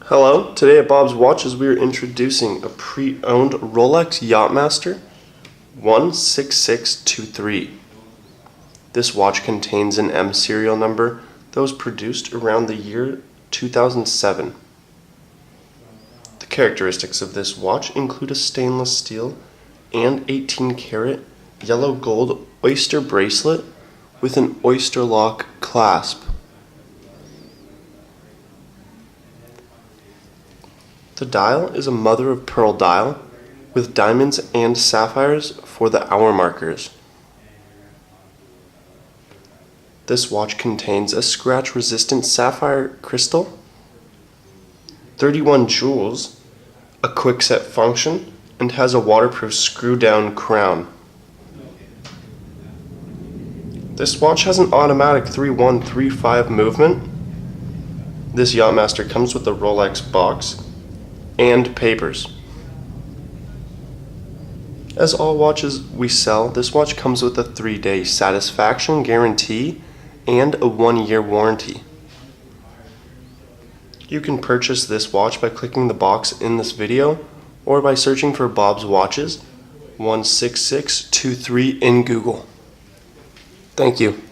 Hello, today at Bob's Watches we are introducing a pre-owned Rolex Yacht-Master 16623. This watch contains an M serial number that was produced around the year 2007. The characteristics of this watch include a stainless steel and 18-karat yellow gold Oyster bracelet with an Oysterlock clasp. The dial is a mother of pearl dial with diamonds and sapphires for the hour markers. This watch contains a scratch-resistant sapphire crystal, 31 jewels, a quickset function, and has a waterproof screw-down crown. This watch has an automatic 3135 movement. This Yacht-Master comes with a Rolex box and papers. As all watches we sell, this watch comes with a 3-day satisfaction guarantee and a 1-year warranty. You can purchase this watch by clicking the box in this video or by searching for Bob's Watches 16623 in Google. Thank you.